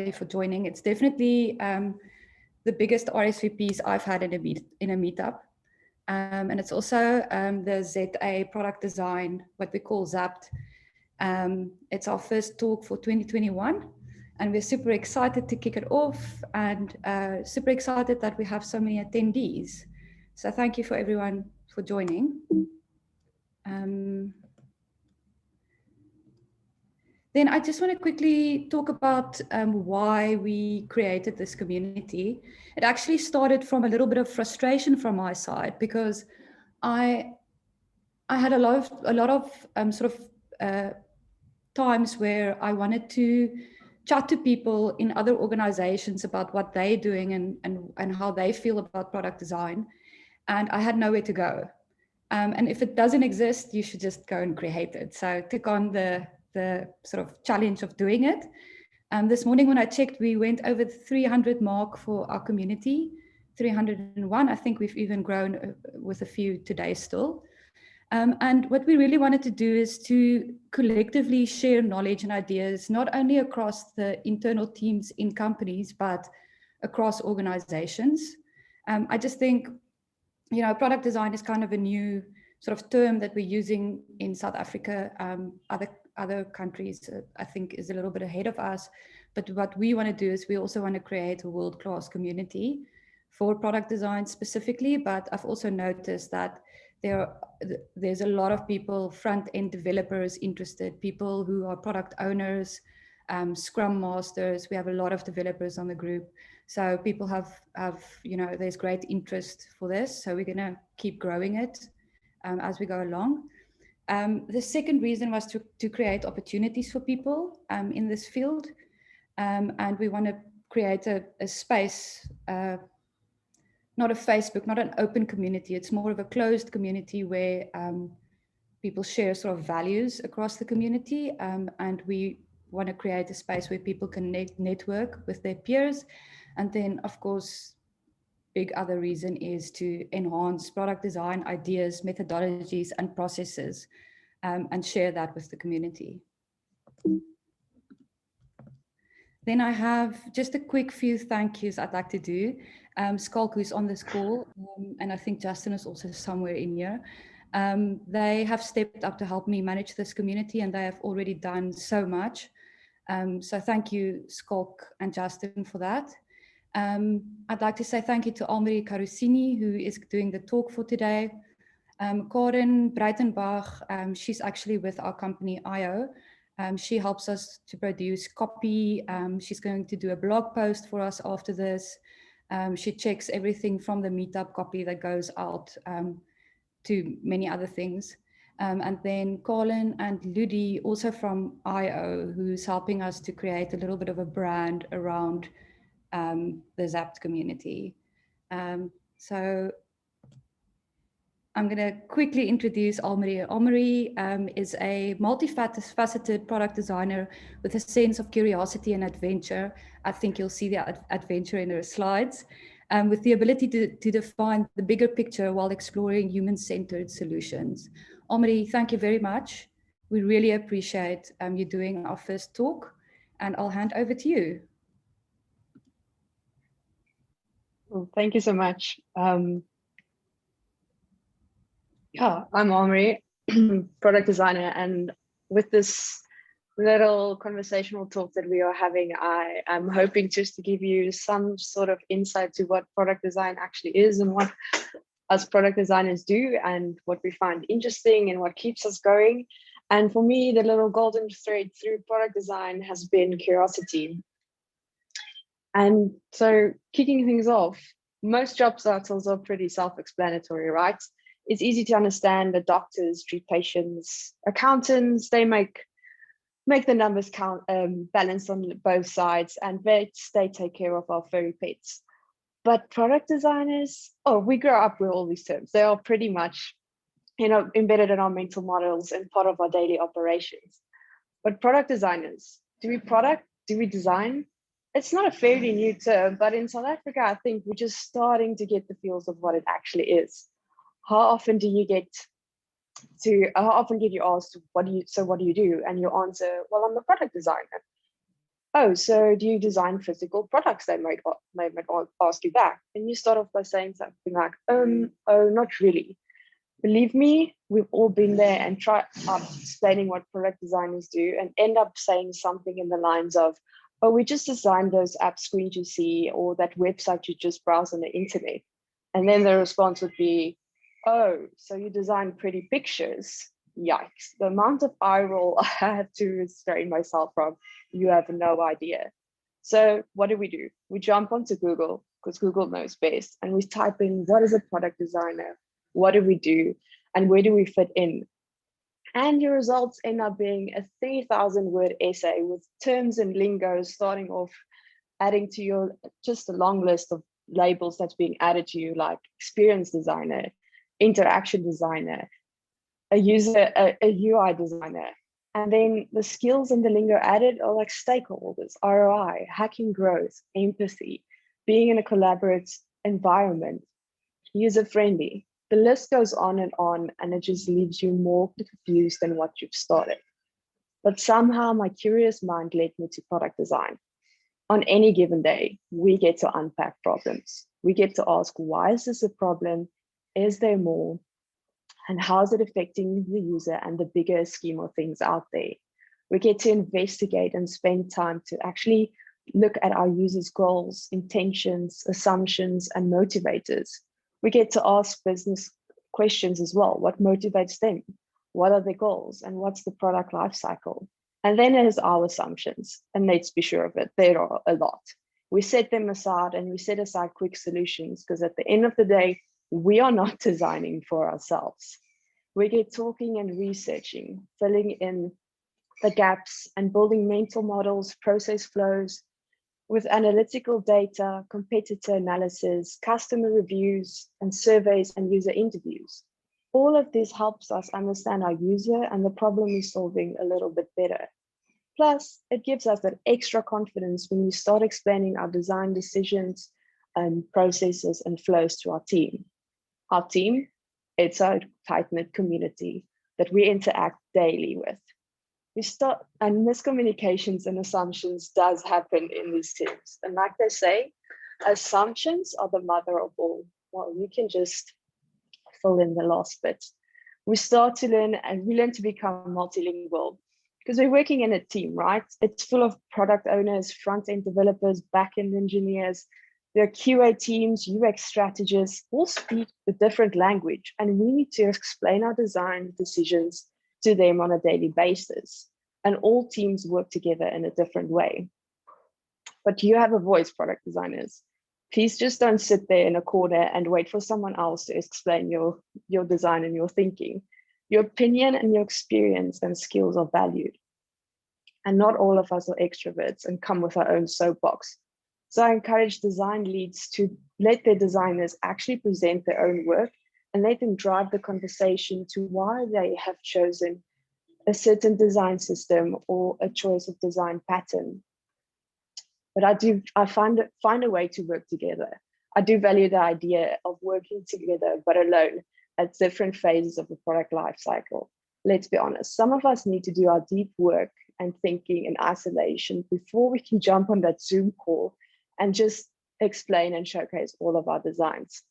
everybody for joining. It's definitely the biggest RSVPs I've had in a meetup. And it's also the ZA product design, what we call ZAPT. It's our first talk for 2021, and we're super excited to kick it off, and super excited that we have so many attendees. So thank you for everyone for joining. Then I just want to quickly talk about why we created this community. It actually started from a little bit of frustration from my side, because I had a lot of sort of times where I wanted to chat to people in other organizations about what they're doing and how they feel about product design, and I had nowhere to go. And if it doesn't exist, you should just go and create it. So I took on the sort of challenge of doing it. This morning when I checked, we went over the 300 mark for our community, 301. I think we've even grown with a few today still. And what we really wanted to do is to collectively share knowledge and ideas, not only across the internal teams in companies, but across organizations. I just think, you know, product design is kind of a new sort of term that we're using in South Africa. Other countries, I think, is a little bit ahead of us. But what we want to do is we also want to create a world-class community for product design specifically. But I've also noticed that there's a lot of people, front-end developers interested, people who are product owners, Scrum Masters. We have a lot of developers on the group. So people have you know, there's great interest for this. So we're going to keep growing it as we go along. The second reason was to create opportunities for people in this field. And we want to create a space, not a Facebook, not an open community. It's more of a closed community where people share sort of values across the community. And we want to create a space where people can network with their peers. And then, of course, big other reason is to enhance product design ideas, methodologies, and processes, and share that with the community. Then I have just a quick few thank yous I'd like to do. Skalk, who's on this call, and I think Justin is also somewhere in here. They have stepped up to help me manage this community, and they have already done so much. So thank you, Skalk and Justin, for that. I'd like to say thank you to Almari Carosini, who is doing the talk for today. Karen Breitenbach, she's actually with our company IO. She helps us to produce copy. She's going to do a blog post for us after this. She checks everything from the meetup copy that goes out to many other things. And then Colin and Ludi, also from IO, who's helping us to create a little bit of a brand around the Zapped community. So I'm going to quickly introduce Almari. Almari is a multifaceted product designer with a sense of curiosity and adventure. I think you'll see the adventure in her slides, with the ability to define the bigger picture while exploring human-centered solutions. Almari, thank you very much. We really appreciate you doing our first talk, and I'll hand over to you. Well, thank you so much. Yeah, I'm Almari, product designer, and with this little conversational talk that we are having, I am hoping just to give you some sort of insight to what product design actually is and what us product designers do and what we find interesting and what keeps us going. And for me, the little golden thread through product design has been curiosity. And so kicking things off, most job titles are pretty self-explanatory, right? It's easy to understand that doctors treat patients, accountants, they make the numbers count, balanced on both sides, and vets, they take care of our furry pets. But product designers, we grow up with all these terms. They are pretty much, you know, embedded in our mental models and part of our daily operations. But product designers, do we design? It's not a fairly new term, but in South Africa, I think we're just starting to get the feels of what it actually is. How often do you get asked, what do you do? And you answer, well, I'm a product designer. oh, so do you design physical products? They might ask you back. And you start off by saying something like, oh, not really. Believe me, we've all been there and try explaining what product designers do and end up saying something in the lines of, oh, we just designed those app screens you see or that website you just browse on the internet. And then the response would be, oh, so you design pretty pictures. Yikes. The amount of eye roll I had to restrain myself from, you have no idea. So what do? We jump onto Google because Google knows best and we type in what is a product designer? What do we do? And where do we fit in? And your results end up being a 3,000 word essay with terms and lingo starting off, adding to your just a long list of labels that's being added to you, like experience designer, interaction designer, a UI designer. And then the skills and the lingo added are like stakeholders, ROI, hacking growth, empathy, being in a collaborative environment, user friendly. The list goes on, and it just leaves you more confused than what you've started. But somehow my curious mind led me to product design. On any given day, we get to unpack problems. We get to ask, why is this a problem? Is there more? And how is it affecting the user and the bigger scheme of things out there? We get to investigate and spend time to actually look at our users' goals, intentions, assumptions, and motivators. We get to ask business questions as well. What motivates them? What are their goals? And what's the product lifecycle? And then there's our assumptions. And let's be sure of it, there are a lot. We set them aside and we set aside quick solutions because at the end of the day, we are not designing for ourselves. We get talking and researching, filling in the gaps and building mental models, process flows with analytical data, competitor analysis, customer reviews, and surveys and user interviews. All of this helps us understand our user and the problem we're solving a little bit better. Plus, it gives us that extra confidence when we start explaining our design decisions and processes and flows to our team. Our team, it's a tight-knit community that we interact daily with. We start, and miscommunications and assumptions does happen in these teams. And like they say, assumptions are the mother of all. Well, you can just fill in the last bit. We start to learn and we learn to become multilingual because we're working in a team, right? It's full of product owners, front-end developers, back-end engineers. There are QA teams, UX strategists, all speak a different language, and we need to explain our design decisions to them on a daily basis. And all teams work together in a different way. But you have a voice, product designers. Please just don't sit there in a corner and wait for someone else to explain your design and your thinking. Your opinion and your experience and skills are valued. And not all of us are extroverts and come with our own soapbox. So I encourage design leads to let their designers actually present their own work and let them drive the conversation to why they have chosen a certain design system or a choice of design pattern. But I find a way to work together. I do value the idea of working together, but alone at different phases of the product lifecycle. Let's be honest, some of us need to do our deep work and thinking in isolation before we can jump on that Zoom call and just explain and showcase all of our designs.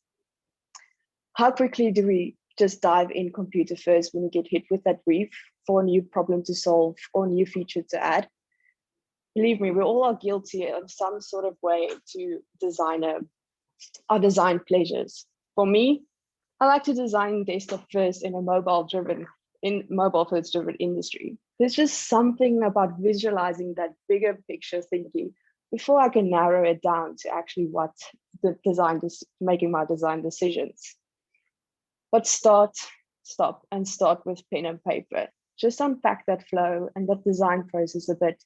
How quickly do we just dive in computer first when we get hit with that brief for a new problem to solve or a new feature to add? Believe me, we all are guilty of some sort of way to design our design pleasures. For me, I like to design desktop first in a mobile first driven industry. There's just something about visualizing that bigger picture thinking before I can narrow it down to actually what the making my design decisions. But stop with pen and paper. Just unpack that flow and that design process a bit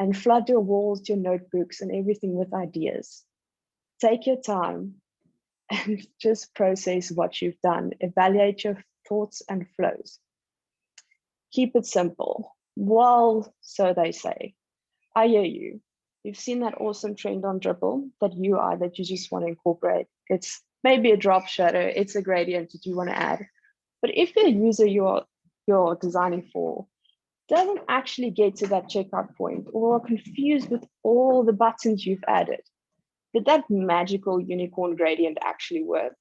and flood your walls, your notebooks and everything with ideas. Take your time and just process what you've done. Evaluate your thoughts and flows. Keep it simple. Well, so they say. I hear you. You've seen that awesome trend on Dribble, that UI that you just want to incorporate. It's maybe a drop shadow, it's a gradient that you want to add. But if the user you're designing for doesn't actually get to that checkout point or are confused with all the buttons you've added. Did that magical unicorn gradient actually work?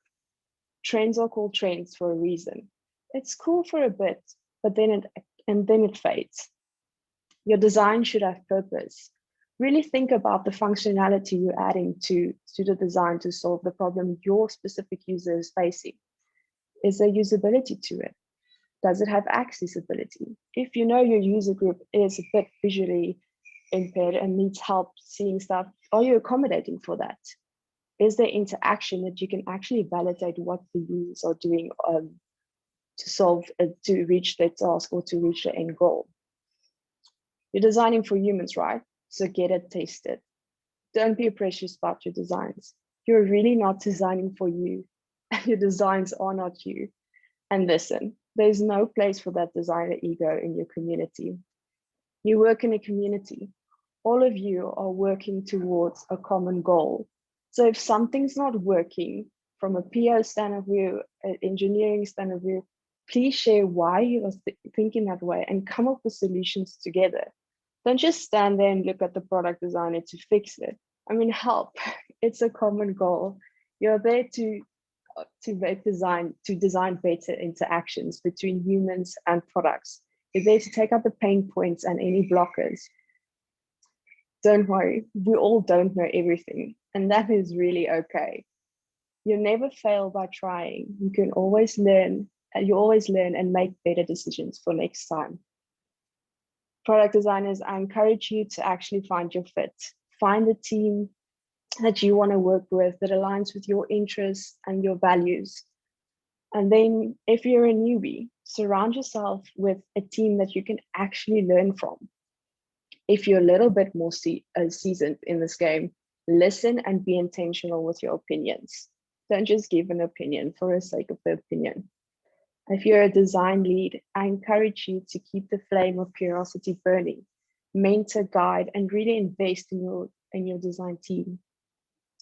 Trends are called trends for a reason. It's cool for a bit, but then it fades. Your design should have purpose. Really think about the functionality you're adding to the design to solve the problem your specific user is facing. Is there usability to it? Does it have accessibility? If you know your user group is a bit visually impaired and needs help seeing stuff, are you accommodating for that? Is there interaction that you can actually validate what the users are doing to solve, to reach their task or to reach the end goal? You're designing for humans, right? So get it tested. Don't be precious about your designs. You're really not designing for you, and your designs are not you. And listen, there's no place for that designer ego in your community. You work in a community. All of you are working towards a common goal. So if something's not working from a PO stand of view, an engineering stand of view, please share why you are thinking that way and come up with solutions together. Don't just stand there and look at the product designer to fix it. I mean, help. It's a common goal. You're there to design better interactions between humans and products. You're there to take out the pain points and any blockers. Don't worry, we all don't know everything, and that is really okay. You never fail by trying. You can always learn, you always learn and make better decisions for next time. Product designers, I encourage you to actually find your fit. Find a team that you want to work with that aligns with your interests and your values. And then if you're a newbie, surround yourself with a team that you can actually learn from. If you're a little bit more seasoned in this game, listen and be intentional with your opinions. Don't just give an opinion for the sake of the opinion. If you're a design lead, I encourage you to keep the flame of curiosity burning, mentor, guide, and really invest in your design team.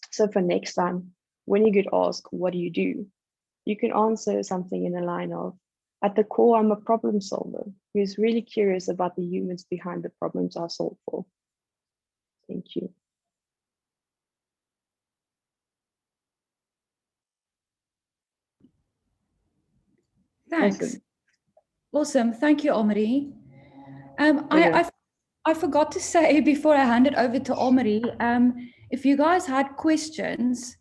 So for next time, when you get asked, what do? You can answer something in the line of, at the core, I'm a problem solver who's really curious about the humans behind the problems I solve for. Thank you. Thanks. Awesome. Thank you, Almari. I forgot to say before I hand it over to Almari, if you guys had questions,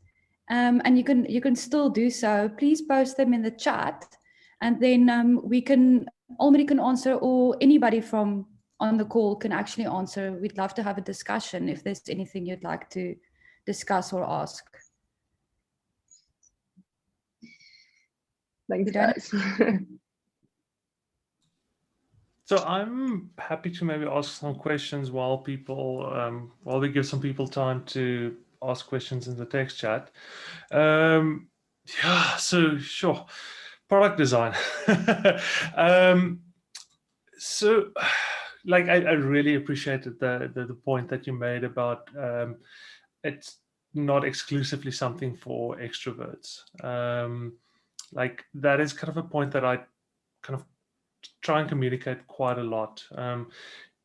and you can still do so, please post them in the chat, and then Almari can answer, or anybody from on the call can actually answer. We'd love to have a discussion if there's anything you'd like to discuss or ask. Thanks, guys. So I'm happy to maybe ask some questions while we give some people time to ask questions in the text chat. Yeah, so sure. Product design. So like I really appreciated the point that you made about it's not exclusively something for extroverts. Like that is kind of a point that I kind of try and communicate quite a lot,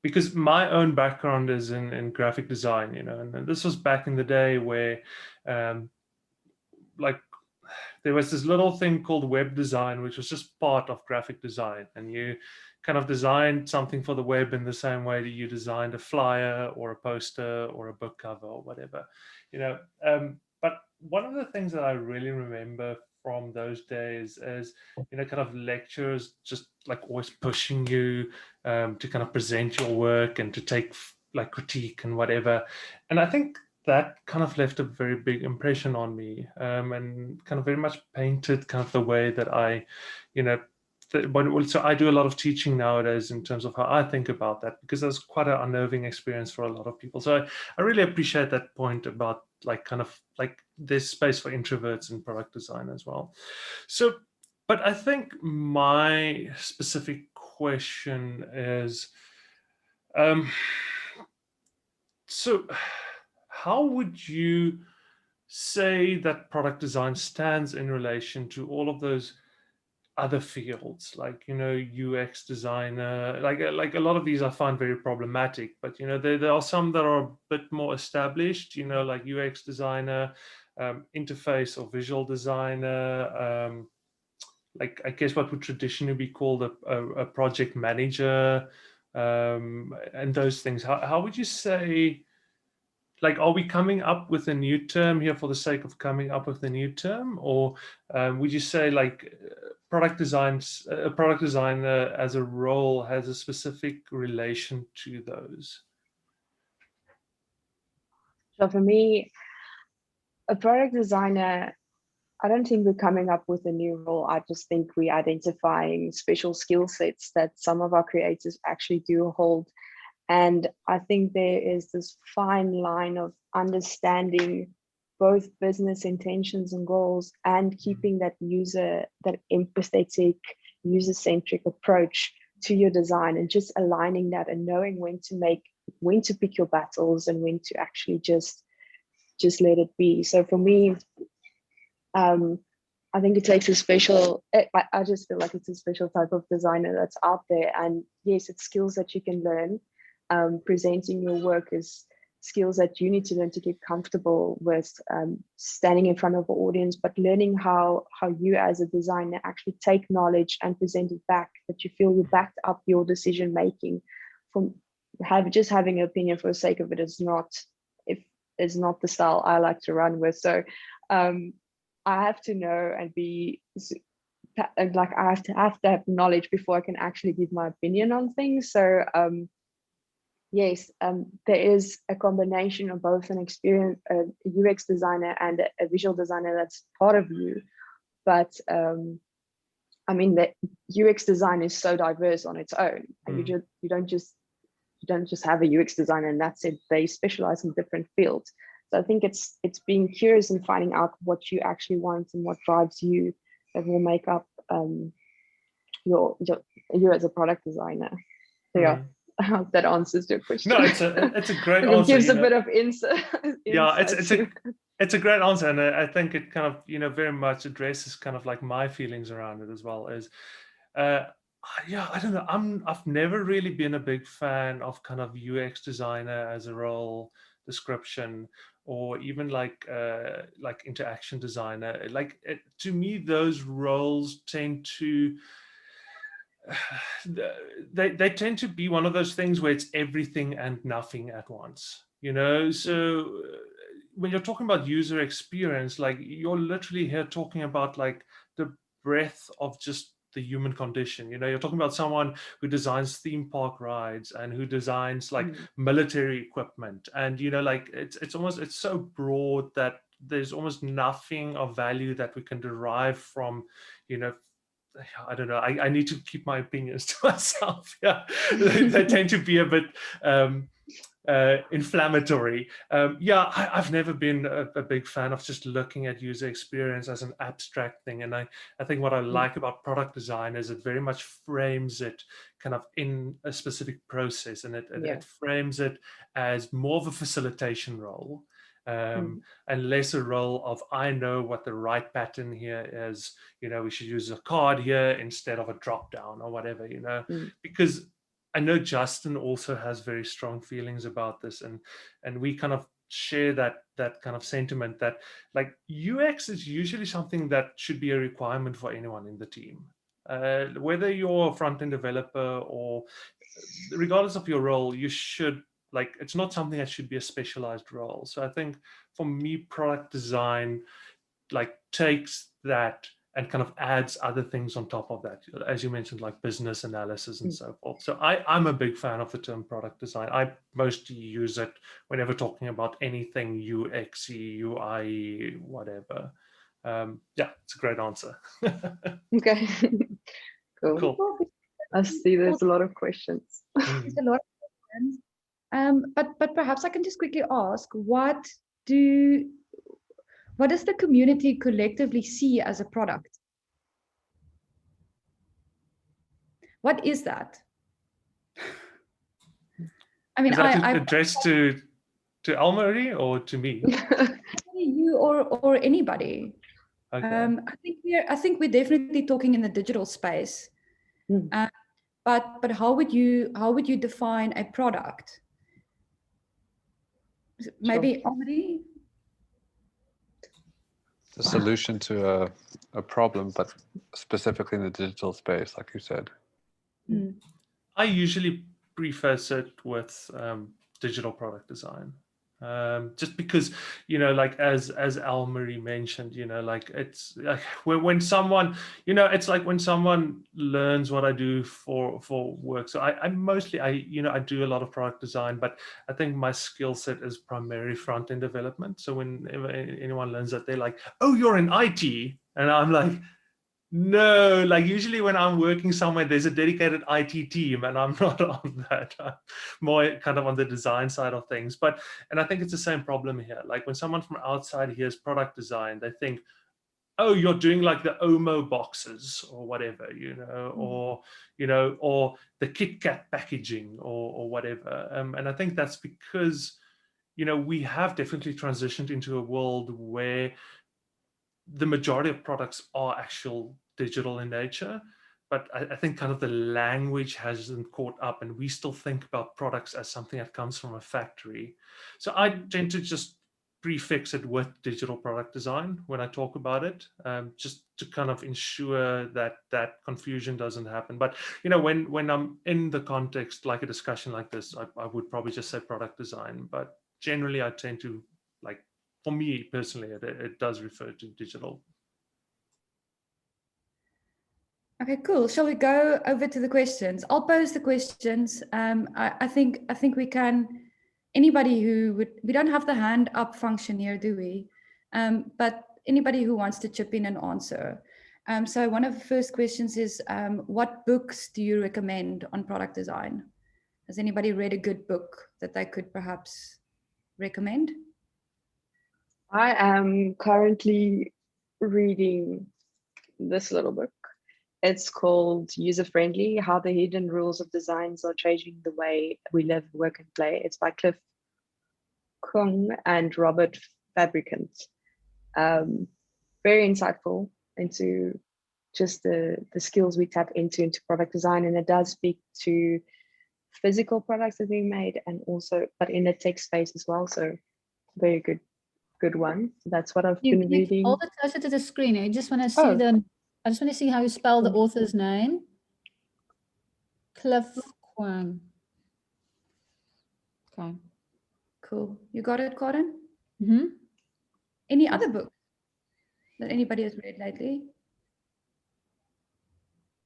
because my own background is in graphic design, you know, and this was back in the day where like there was this little thing called web design, which was just part of graphic design, and you kind of designed something for the web in the same way that you designed a flyer or a poster or a book cover or whatever, you know. But one of the things that I really remember from those days is, you know, kind of lecturers just like always pushing you to kind of present your work and to take like critique and whatever. And I think that kind of left a very big impression on me, and kind of very much painted kind of the way that I, you know, so I do a lot of teaching nowadays in terms of how I think about that, because that's quite an unnerving experience for a lot of people. So I really appreciate that point about like kind of like there's space for introverts in product design as well. So, but I think my specific question is, so how would you say that product design stands in relation to all of those other fields, like, you know, UX designer, like a lot of these I find very problematic, but, you know, there are some that are a bit more established, you know, like UX designer, interface or visual designer, like, I guess what would traditionally be called a project manager, and those things. How would you say, like, are we coming up with a new term here for the sake of coming up with a new term, or would you say, like, product designer as a role has a specific relation to those? So for me, a product designer, I don't think we're coming up with a new role. I just think we're identifying special skill sets that some of our creators actually do hold. And I think there is this fine line of understanding both business intentions and goals and keeping that empathetic, user-centric approach to your design, and just aligning that and knowing when to pick your battles and when to actually just let it be. So for me, I think it takes a special, I just feel like it's a special type of designer that's out there. And yes, it's skills that you can learn. Presenting your work is skills that you need to learn to get comfortable with, standing in front of an audience, but learning how you as a designer actually take knowledge and present it back, that you feel you backed up your decision making. From just having an opinion for the sake of it is not the style I like to run with. So I have to know and be like, I have to have knowledge before I can actually give my opinion on things. So yes, there is a combination of both an experience, a UX designer and a visual designer that's part of you. But I mean, the UX design is so diverse on its own. And you don't just have a UX designer and that's it. They specialize in different fields. So I think it's being curious and finding out what you actually want and what drives you that will make up you as a product designer. So yeah, I hope that answers your question. No, it's a great answer. It gives a bit of insight. Yeah, it's a great answer, and I think it kind of, you know, very much addresses kind of like my feelings around it as well. As yeah, I don't know. I've never really been a big fan of kind of UX designer as a role description, or even like interaction designer. Like, to me, those roles tend to they tend to be one of those things where it's everything and nothing at once, you know. So when you're talking about user experience, like, you're literally here talking about like the breadth of just the human condition. You know, you're talking about someone who designs theme park rides and who designs like military equipment, and, you know, like, it's so broad that there's almost nothing of value that we can derive from, you know, I don't know. I need to keep my opinions to myself. Yeah, they tend to be a bit inflammatory. Yeah, I've never been a big fan of just looking at user experience as an abstract thing. And I think what I like about product design is it very much frames it kind of in a specific process, and it frames it as more of a facilitation role. And less a role of, I know what the right pattern here is, you know, we should use a card here instead of a drop down or whatever, you know, because I know Justin also has very strong feelings about this, and we kind of share that kind of sentiment that, like, UX is usually something that should be a requirement for anyone in the team, whether you're a front-end developer or regardless of your role, you should, like, it's not something that should be a specialized role. So I think for me, product design like takes that and kind of adds other things on top of that, as you mentioned, like business analysis and so forth. So I'm a big fan of the term product design. I mostly use it whenever talking about anything UX, UI, whatever. Yeah, it's a great answer. Okay, cool. I see there's a lot of questions. There's a lot of questions. But perhaps I can just quickly ask, what does the community collectively see as a product? What is that? I mean, is that addressed to Almari or to me? You or anybody. Okay. I think we're definitely talking in the digital space. Mm. But how would you define a product? Maybe Almari? The solution to a problem, but specifically in the digital space, like you said. Mm. I usually preface it with digital product design. Just because, like as Almari mentioned, like it's like when someone, it's like when someone learns what I do for work. So I mostly, I do a lot of product design, but I think my skill set is primarily front end development. So when anyone learns that, they're like, oh, you're in IT. And I'm like, no, like usually when I'm working somewhere, there's a dedicated IT team, and I'm not on that. I'm more kind of on the design side of things. And I think it's the same problem here. Like when someone from outside hears product design, they think, oh, you're doing like the Omo boxes or whatever, or the Kit Kat packaging or whatever. And I think that's because, we have definitely transitioned into a world where the majority of products are actual digital in nature, but I think kind of the language hasn't caught up, and we still think about products as something that comes from a factory. So I tend to just prefix it with digital product design when I talk about it, just to kind of ensure that that confusion doesn't happen. But when I'm in the context like a discussion like this, I would probably just say product design. But generally, I tend to, like, for me personally, it does refer to digital. Okay, cool. Shall we go over to the questions? I'll pose the questions. I think we can. Anybody we don't have the hand up function here, do we? But anybody who wants to chip in and answer. So one of the first questions is, what books do you recommend on product design? Has anybody read a good book that they could perhaps recommend? I am currently reading this little book. It's called User Friendly: How the Hidden Rules of Designs Are Changing the Way We Live, Work, and Play. It's by Cliff Kung and Robert Fabricant. Very insightful into just the skills we tap into product design, and it does speak to physical products that are being made, and also, but in the tech space as well. So very good one. So that's what I've been reading. Hold it closer to the screen. I just want to see I just want to see how you spell the author's name. Cliff Kwang. Okay. Cool. You got it, Karen? Mm-hmm. Any other book that anybody has read lately?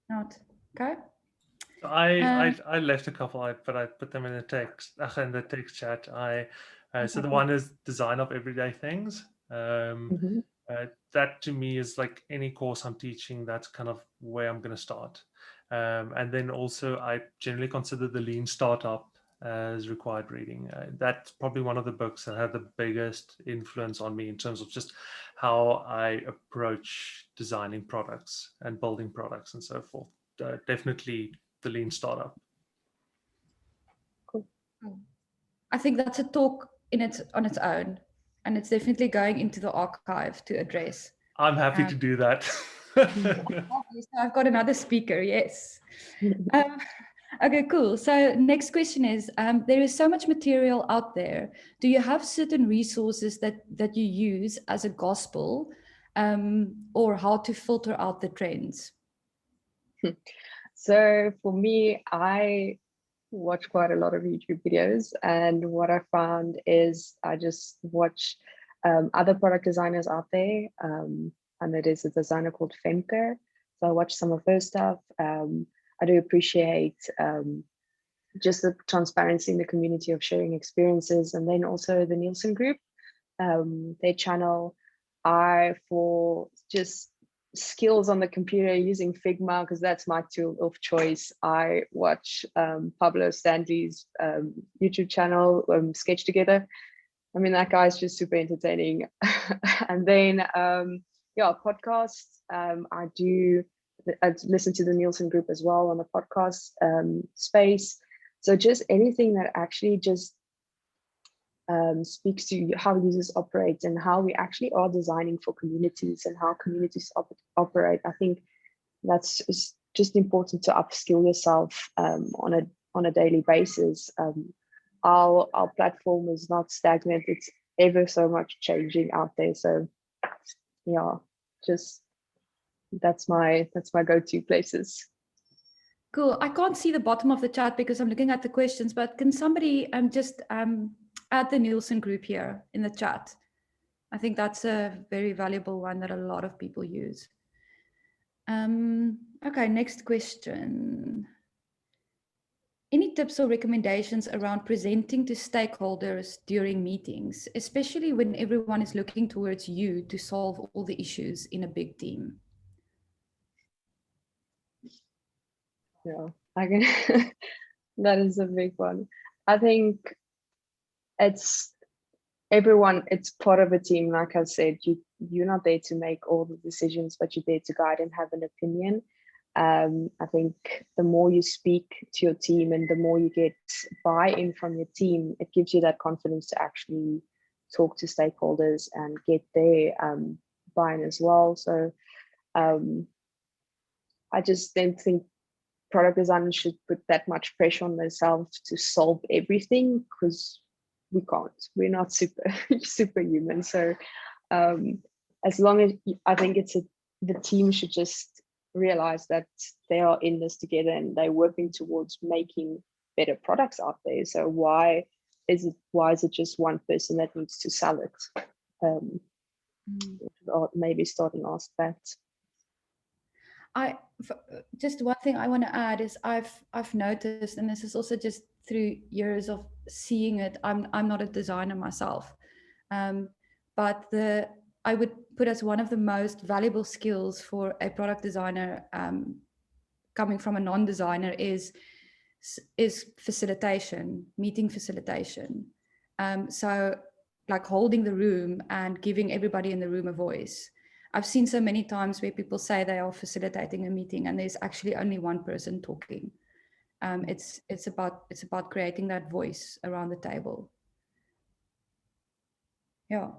Not. Okay. I left a couple, but I put them in the text chat. So the one is Design of Everyday Things. That to me is like any course I'm teaching, that's kind of where I'm going to start. And then also I generally consider the Lean Startup as required reading. That's probably one of the books that had the biggest influence on me in terms of just how I approach designing products and building products and so forth. Definitely the Lean Startup. Cool. I think that's a talk on its own, and it's definitely going into the archive to address. I'm happy to do that. I've got another speaker, yes. Okay, cool. So next question is, there is so much material out there. Do you have certain resources that you use as a gospel, or how to filter out the trends? So for me, I watch quite a lot of YouTube videos, and what I found is I just watch other product designers out there, and there is a designer called Femke. So I watch some of her stuff. I do appreciate just the transparency in the community of sharing experiences, and then also the Nielsen Group, their channel. For just skills on the computer using Figma, because that's my tool of choice, I watch Pablo Stanley's YouTube channel, Sketch Together. I mean, that guy's just super entertaining. And then podcasts. I listen to the Nielsen Group as well on the podcast space. So just anything that actually just speaks to how users operate and how we actually are designing for communities and how communities operate. I think that's just important to upskill yourself on a daily basis. Our platform is not stagnant; it's ever so much changing out there. So yeah, just that's my go-to places. Cool. I can't see the bottom of the chat because I'm looking at the questions, but can somebody just add the Nielsen group here in the chat? I think that's a very valuable one that a lot of people use. Okay, next question. Any tips or recommendations around presenting to stakeholders during meetings, especially when everyone is looking towards you to solve all the issues in a big team? Yeah, I can. That is a big one. I think it's everyone. It's part of a team. Like I said, you're not there to make all the decisions, but you're there to guide and have an opinion. I think the more you speak to your team and the more you get buy-in from your team, it gives you that confidence to actually talk to stakeholders and get their buy-in as well. So I just don't think product designers should put that much pressure on themselves to solve everything, because we can't. We're not superhuman. So as long as I think the team should just realize that they are in this together and they're working towards making better products out there. So why is it just one person that needs to sell it? Or maybe start and ask that. Just one thing I want to add is I've noticed, and this is also just through years of seeing it. I'm not a designer myself, but I would put as one of the most valuable skills for a product designer coming from a non-designer is facilitation, meeting facilitation. So like holding the room and giving everybody in the room a voice. I've seen so many times where people say they are facilitating a meeting and there's actually only one person talking. It's about creating that voice around the table. Yeah.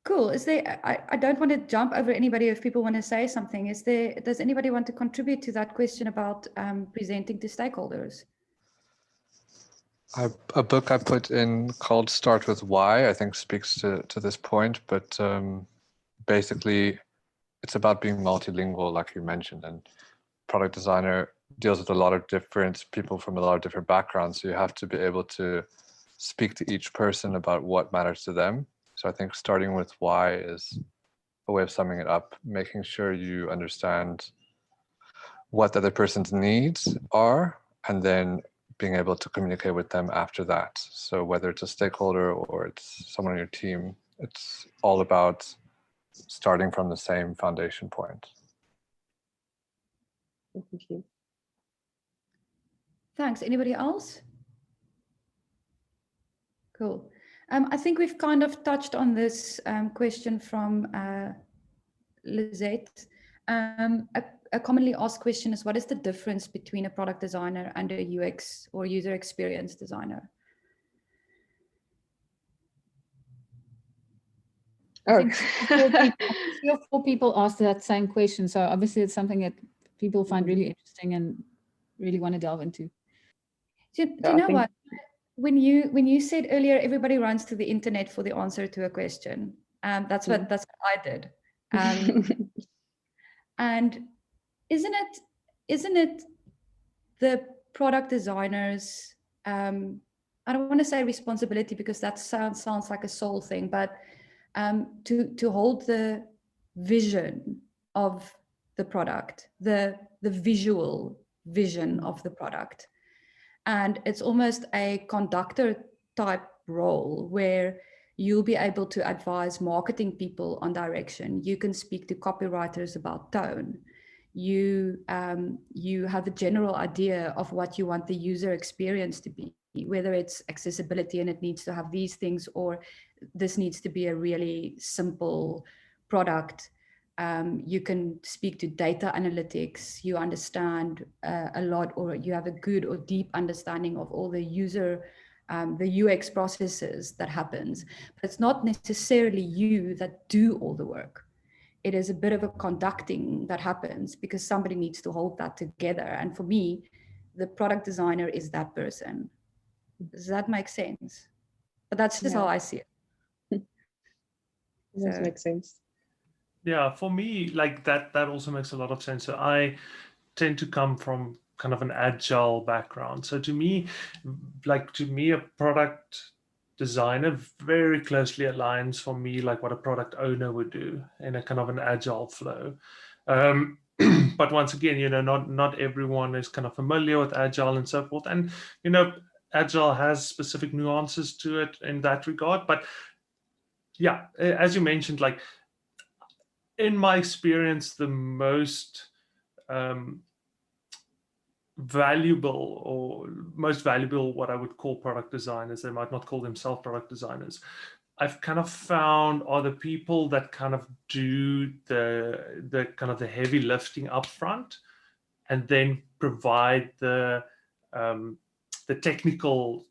Cool. Is there? I don't want to jump over anybody if people want to say something. Does anybody want to contribute to that question about presenting to stakeholders? A book I put in called Start With Why, I think speaks to this point, but basically it's about being multilingual, like you mentioned, and product designer deals with a lot of different people from a lot of different backgrounds. So you have to be able to speak to each person about what matters to them. So I think starting with why is a way of summing it up, making sure you understand what the other person's needs are, and then being able to communicate with them after that. So whether it's a stakeholder or it's someone on your team, it's all about starting from the same foundation point. Thank you. Thanks. Anybody else? Cool. I think we've kind of touched on this question from Lizette. A commonly asked question is, what is the difference between a product designer and a UX or user experience designer? I think 3 or 4 people asked that same question. So obviously it's something that people find really interesting and really want to delve into. Do you know what? When you said earlier, everybody runs to the internet for the answer to a question. That's what I did. And isn't it the product designers? I don't want to say responsibility because that sounds like a soul thing, but to hold the vision of the product, the visual vision of the product. And it's almost a conductor type role where you'll be able to advise marketing people on direction. You can speak to copywriters about tone. You have a general idea of what you want the user experience to be, whether it's accessibility and it needs to have these things, or this needs to be a really simple product. You can speak to data analytics. You understand a lot, or you have a good or deep understanding of all the user the UX processes that happens, but it's not necessarily you that do all the work. It is a bit of a conducting that happens because somebody needs to hold that together. And for me, the product designer is that person. Does that make sense? But that's just how I see it. Does make sense. Yeah, for me, like that also makes a lot of sense. So I tend to come from kind of an agile background. So to me, a product designer very closely aligns for me like what a product owner would do in a kind of an agile flow. But once again, you know, not everyone is kind of familiar with agile and so forth. And, you know, agile has specific nuances to it in that regard. But yeah, as you mentioned, like in my experience, the most most valuable what I would call product designers, they might not call themselves product designers, I've kind of found are the people that kind of do the kind of the heavy lifting up front and then provide the technical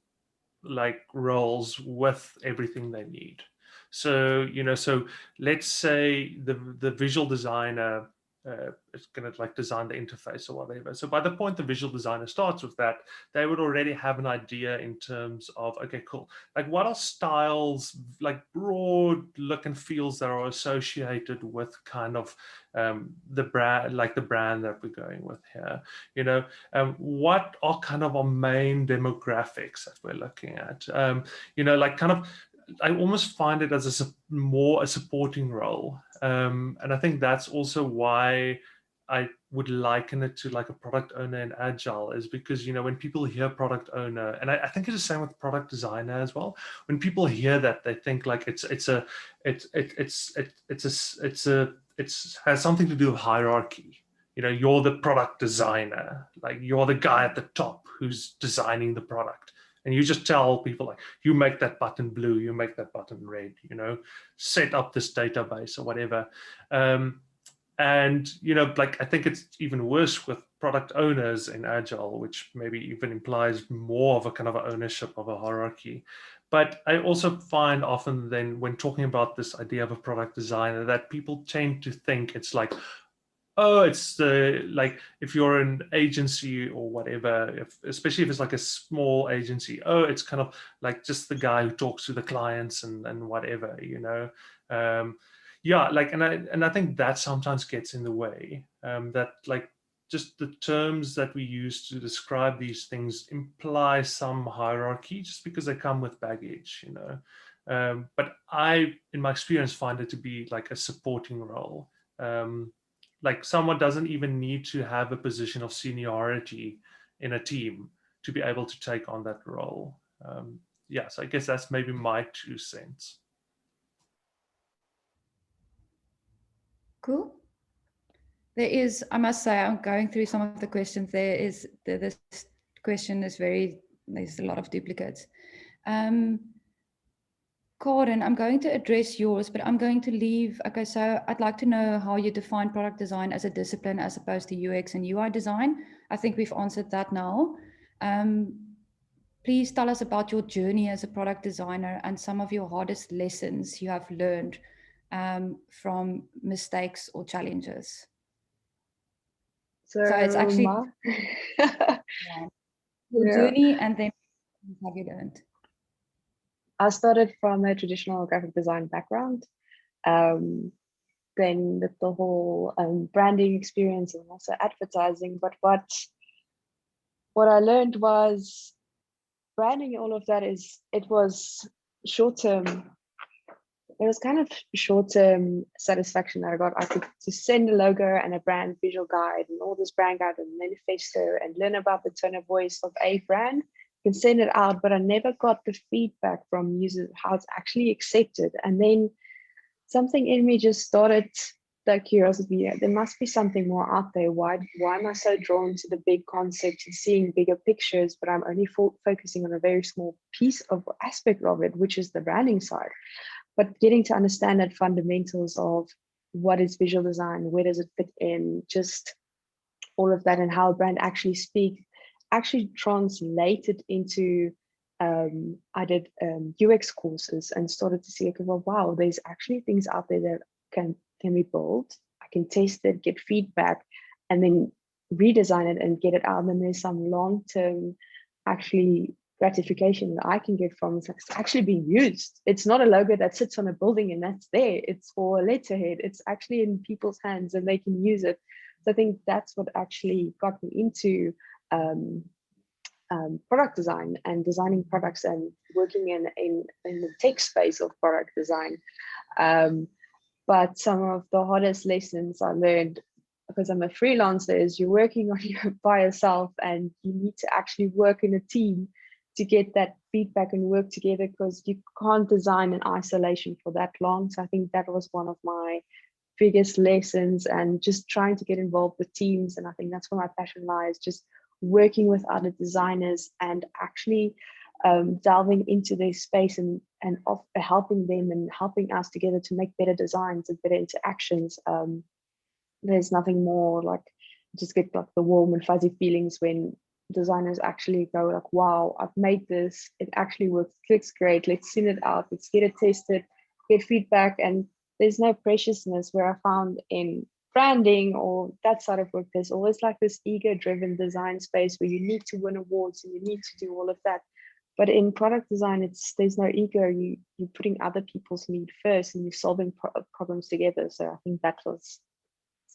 like roles with everything they need. So, you know, so let's say the visual designer is going to like design the interface or whatever. So by the point the visual designer starts with that, they would already have an idea in terms of, okay, cool. Like what are styles, like broad look and feels that are associated with kind of the brand, like the brand that we're going with here, you know, what are kind of our main demographics that we're looking at, you know, like kind of, I almost find it as more a supporting role. And I think that's also why I would liken it to like a product owner in Agile, is because, you know, when people hear product owner, and I think it's the same with product designer as well. When people hear that, they think like it has something to do with hierarchy. You know, you're the product designer, like you're the guy at the top who's designing the product. And you just tell people like, you make that button blue, you make that button red, you know, set up this database or whatever. And, you know, like, I think it's even worse with product owners in Agile, which maybe even implies more of a kind of ownership of a hierarchy. But I also find often then when talking about this idea of a product designer, that people tend to think it's like, oh, it's like if you're an agency or whatever, especially if it's like a small agency, oh, it's kind of like just the guy who talks to the clients and whatever, you know. Yeah, like, and I think that sometimes gets in the way, that like just the terms that we use to describe these things imply some hierarchy just because they come with baggage, you know. But I, in my experience, find it to be like a supporting role. Like someone doesn't even need to have a position of seniority in a team to be able to take on that role. Yeah, so I guess that's maybe my 2 cents. Cool. There is, I must say, I'm going through some of the questions. This question is there's a lot of duplicates. Karen, I'm going to address yours, but I'm going to leave. Okay, so I'd like to know how you define product design as a discipline as opposed to UX and UI design. I think we've answered that now. Please tell us about your journey as a product designer and some of your hardest lessons you have learned from mistakes or challenges. So it's actually your journey and then what have you learned? I started from a traditional graphic design background, then with the whole branding experience and also advertising. But what I learned was branding, all of that it was short-term. It was kind of short-term satisfaction that I got. I could just send a logo and a brand visual guide and all this brand guide and manifesto and learn about the tone of voice of a brand. Can send it out, but I never got the feedback from users how it's actually accepted. And then something in me just started that curiosity. There must be something more out there. Why am I so drawn to the big concepts and seeing bigger pictures, but I'm only focusing on a very small piece of aspect of it, which is the branding side. But getting to understand that fundamentals of what is visual design, where does it fit in, just all of that, and how a brand actually translated into I did UX courses and started to see, okay, well, wow, there's actually things out there that can be built. I can test it, get feedback, and then redesign it and get it out. And there's some long-term actually gratification that I can get from it. It's actually being used. It's not a logo that sits on a building and that's there. It's for a letterhead. It's actually in people's hands and they can use it. So I think that's what actually got me into product design and designing products and working in the tech space of product design. But some of the hardest lessons I learned, because I'm a freelancer, is you're working by yourself and you need to actually work in a team to get that feedback and work together, because you can't design in isolation for that long. So I think that was one of my biggest lessons, and just trying to get involved with teams. And I think that's where my passion lies, just working with other designers and actually delving into their space and helping them and helping us together to make better designs and better interactions. There's nothing more like, just get like the warm and fuzzy feelings when designers actually go like, wow, I've made this, it actually works, clicks great, let's send it out, let's get it tested, get feedback. And there's no preciousness where I found in branding or that side of work. There's always like this ego-driven design space where you need to win awards and you need to do all of that. But in product design, there's no ego. You're putting other people's need first and you're solving problems together. So I think that was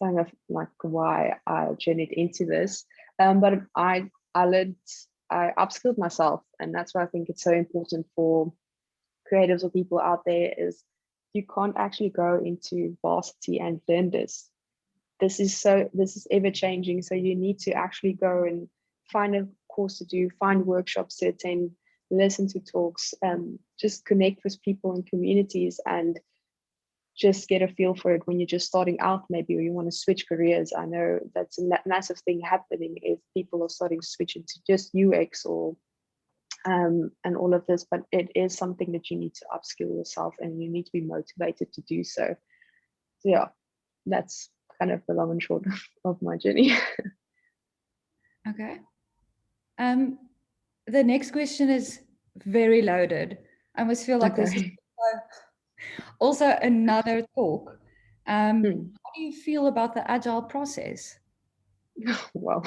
kind of like why I journeyed into this. But I upskilled myself, and that's why I think it's so important for creatives or people out there, is you can't actually go into varsity and learn this. This is ever changing. So you need to actually go and find a course to do, find workshops to attend, listen to talks, just connect with people in communities and just get a feel for it when you're just starting out, maybe, or you want to switch careers. I know that's a massive thing happening if people are starting to switch into just UX or and all of this, but it is something that you need to upskill yourself and you need to be motivated to do so. So yeah, that's kind of the long and short of my journey. Okay. The next question is very loaded. I almost feel like this is also another talk. How do you feel about the agile process? Well,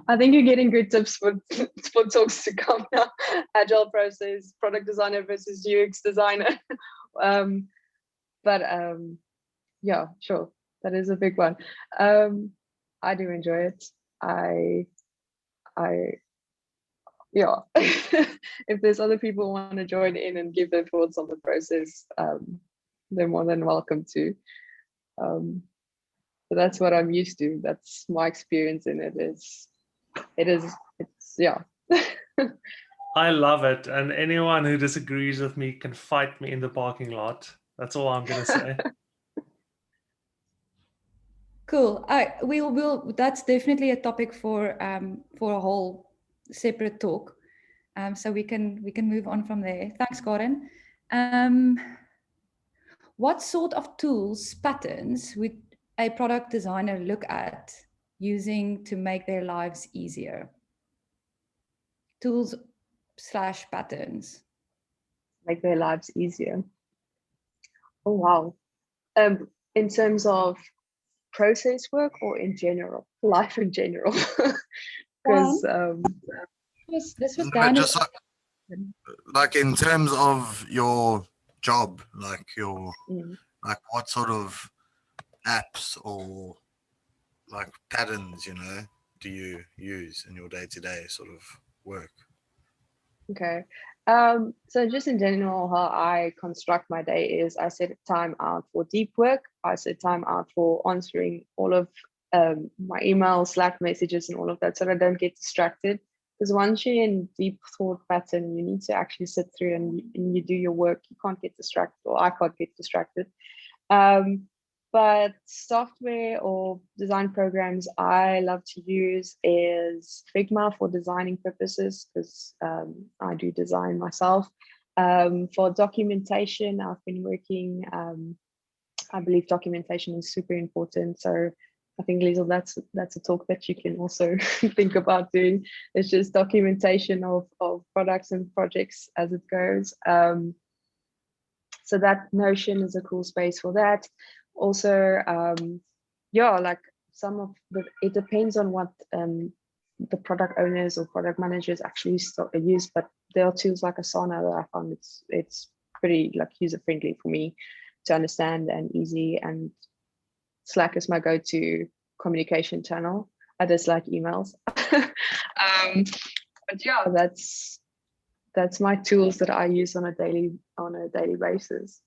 I think you're getting good tips for talks to come now. Agile process, product designer versus UX designer. Yeah, sure, that is a big one. I do enjoy it. Yeah. If there's other people who want to join in and give their thoughts on the process, they're more than welcome to. So that's what I'm used to. That's my experience in it. It's yeah. I love it. And anyone who disagrees with me can fight me in the parking lot. That's all I'm going to say. Cool. We'll that's definitely a topic for a whole separate talk. So we can move on from there. Thanks, Karen. What sort of tools, patterns would a product designer look at using to make their lives easier? Tools / patterns. Make their lives easier. Oh, wow. In terms of process work or in general? Life in general? Because this was down just like in terms of your job, like your like what sort of apps or like patterns, do you use in your day-to-day sort of work? Okay. So just in general, how I construct my day is I set time out for deep work. I set time out for answering all of my emails, Slack messages, and all of that, so that I don't get distracted. Because once you're in deep thought pattern, you need to actually sit through and you do your work. You can't get distracted, or I can't get distracted. But software or design programs I love to use is Figma for designing purposes, because I do design myself. For documentation, I've been working, I believe documentation is super important. So I think, Liesl, that's a talk that you can also think about doing. It's just documentation of products and projects as it goes. So that Notion is a cool space for that. Also, yeah, like it depends on what the product owners or product managers actually use, but there are tools like Asana that I found it's pretty like user friendly for me to understand and easy, and Slack is my go-to communication channel. I dislike emails. But yeah, that's my tools that I use on a daily basis.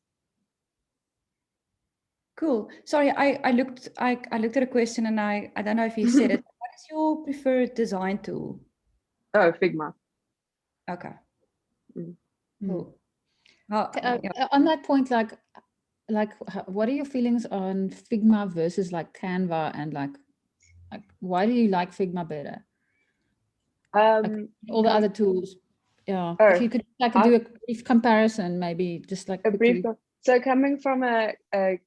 Cool. Sorry, I looked at a question and I don't know if you said it. What is your preferred design tool? Oh, Figma. Okay. Mm. Cool. On that point, like what are your feelings on Figma versus like Canva, and like why do you like Figma better? Like all the other tools. Yeah. If you could do a brief comparison, maybe just like a brief. So coming from a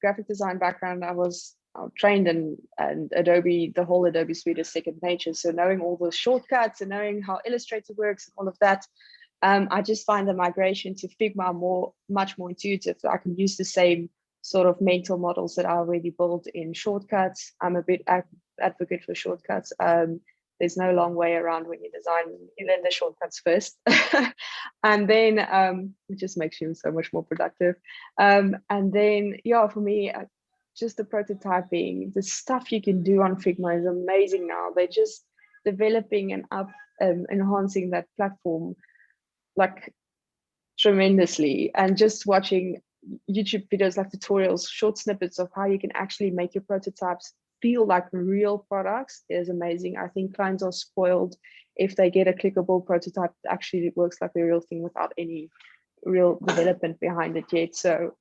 graphic design background, I was trained in Adobe. The whole Adobe suite is second nature. So knowing all the shortcuts and knowing how Illustrator works and all of that, I just find the migration to Figma much more intuitive. I can use the same sort of mental models that I already built in shortcuts. I'm a bit advocate for shortcuts. There's no long way around when you design. You learn the shortcuts first, and then it just makes you so much more productive. And then, yeah, for me, just the prototyping, the stuff you can do on Figma is amazing now. They're just developing and enhancing that platform like tremendously, and just watching YouTube videos like tutorials, short snippets of how you can actually make your prototypes feel like real products is amazing. I think clients are spoiled if they get a clickable prototype that actually works like the real thing without any real development behind it yet. So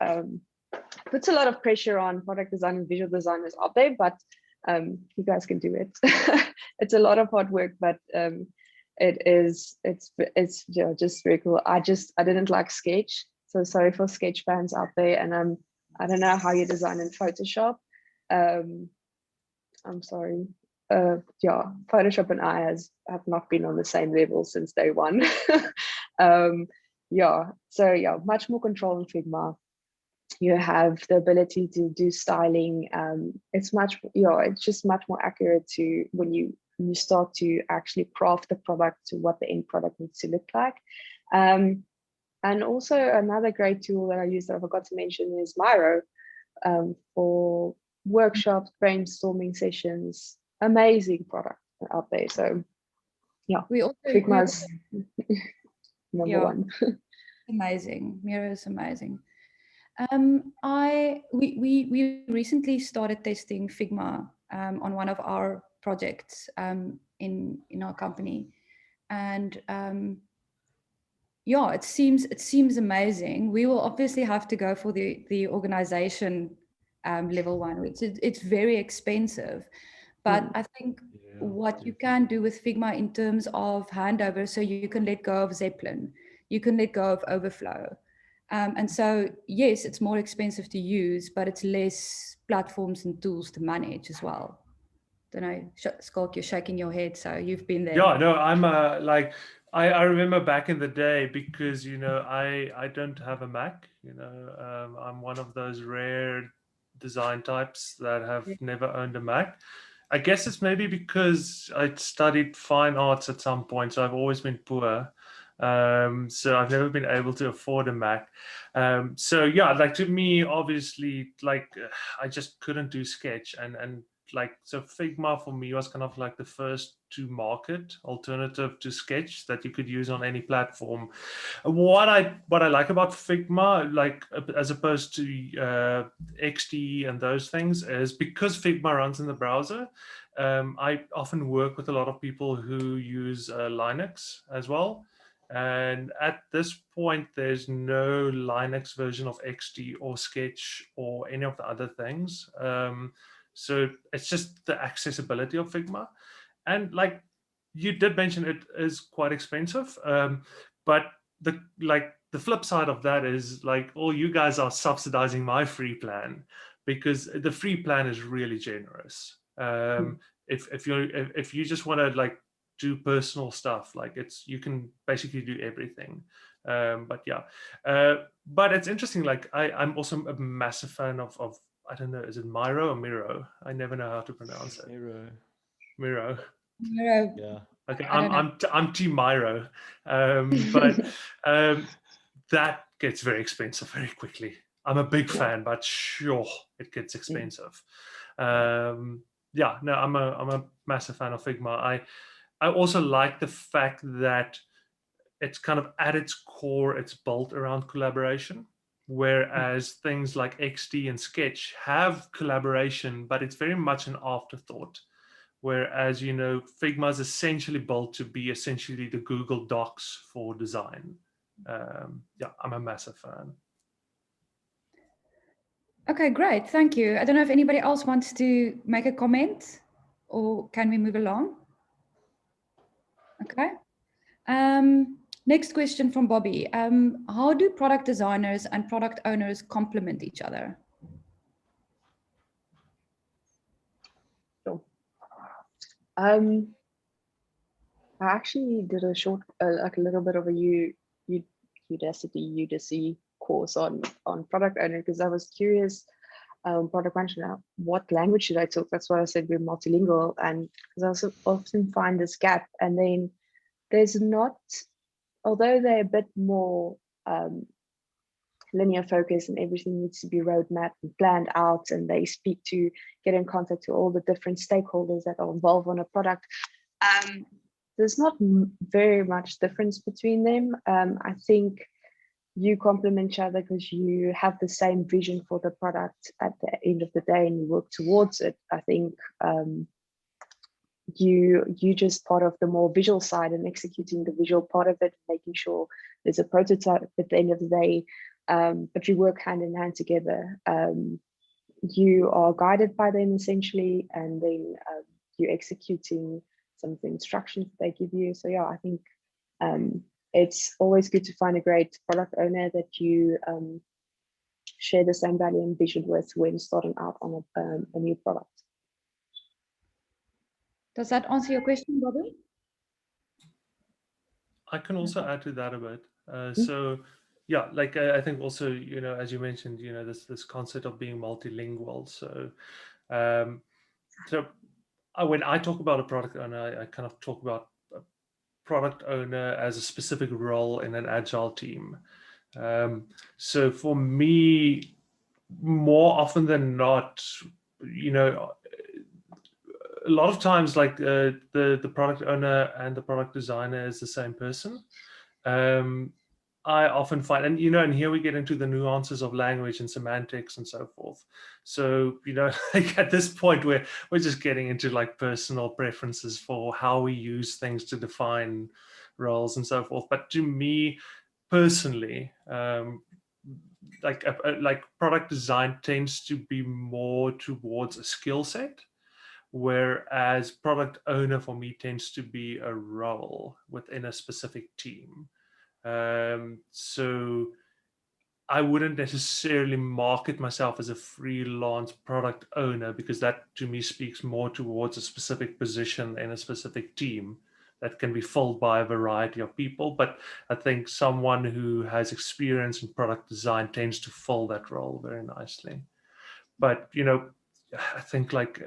puts a lot of pressure on product design and visual designers out there, but you guys can do it. It's a lot of hard work, but it's just very cool. I didn't like Sketch, so sorry for Sketch fans out there. And I don't know how you design in Photoshop. I'm sorry. Yeah, Photoshop and I have not been on the same level since day one. Yeah, so yeah, much more control in Figma. You have the ability to do styling. It's just much more accurate to when you start to actually craft the product to what the end product needs to look like. And also another great tool that I use that I forgot to mention is Miro for workshops, brainstorming sessions. Amazing product out there. So yeah, Figma's number one. Amazing. Miro is amazing. We recently started testing Figma on one of our projects in our company, and yeah, it seems amazing. We will obviously have to go for the organization level one, which it's very expensive, but I think what you can do with Figma in terms of handover, so you can let go of Zeppelin, you can let go of Overflow. And so, yes, it's more expensive to use, but it's less platforms and tools to manage as well. Don't know, Skalk, you're shaking your head, so you've been there. Yeah, no, I'm like, I remember back in the day, because, you know, I don't have a Mac, you know, I'm one of those rare design types that have never owned a Mac. I guess it's maybe because I studied fine arts at some point, so I've always been poor. So I've never been able to afford a Mac. So yeah, like to me, obviously, like I just couldn't do Sketch, and like, so Figma for me was kind of like the first to market alternative to Sketch that you could use on any platform. What I like about Figma, like as opposed to XD and those things, is because Figma runs in the browser. I often work with a lot of people who use Linux as well. And at this point, there's no Linux version of XD or Sketch or any of the other things. So it's just the accessibility of Figma. And like you did mention, it is quite expensive. But the flip side of that is like, all you guys are subsidizing my free plan, because the free plan is really generous. If you just want to like do personal stuff, like you can basically do everything. But yeah, but it's interesting. Like I'm also a massive fan of I don't know, is it Miro or Miro? I never know how to pronounce it. Miro. Yeah. Okay, I'm Team Miro, but that gets very expensive very quickly. I'm a big fan, but sure, it gets expensive. Yeah, no, I'm a massive fan of Figma. I also like the fact that it's kind of at its core, it's built around collaboration. Whereas things like XD and Sketch have collaboration, but it's very much an afterthought. Whereas, you know, Figma is essentially built to be essentially the Google Docs for design. Yeah, I'm a massive fan. Okay, great. Thank you. I don't know if anybody else wants to make a comment, or can we move along? Okay. Next question from Bobby. How do product designers and product owners complement each other? Sure. I actually did a short, like a little bit of a Udacity course on product owner, because I was curious, product management, what language should I talk? That's why I said we're multilingual, and because I also often find this gap. And then there's not, although they're a bit more linear focus and everything needs to be roadmap and planned out, and they get in contact to all the different stakeholders that are involved on a product. There's not very much difference between them. I think you complement each other because you have the same vision for the product at the end of the day and you work towards it. I think you just part of the more visual side and executing the visual part of it, making sure there's a prototype at the end of the day. But you work hand in hand together. You are guided by them essentially, and then you're executing some of the instructions they give you. So yeah, I think it's always good to find a great product owner that you share the same value and vision with when starting out on a new product. Does that answer your question, Bobby? I can also add to that a bit. So yeah, like I think also, you know, as you mentioned, you know, this concept of being multilingual. So when I talk about a product owner, I kind of talk about a product owner as a specific role in an agile team. So for me, more often than not, you know, a lot of times, like the product owner and the product designer is the same person. I often find, and you know, and here we get into the nuances of language and semantics and so forth. So, you know, like at this point, we're just getting into like personal preferences for how we use things to define roles and so forth. But to me personally, like product design tends to be more towards a skill set, whereas product owner for me tends to be a role within a specific team. So I wouldn't necessarily market myself as a freelance product owner, because that to me speaks more towards a specific position in a specific team that can be filled by a variety of people. But I think someone who has experience in product design tends to fill that role very nicely. But, you know, I think like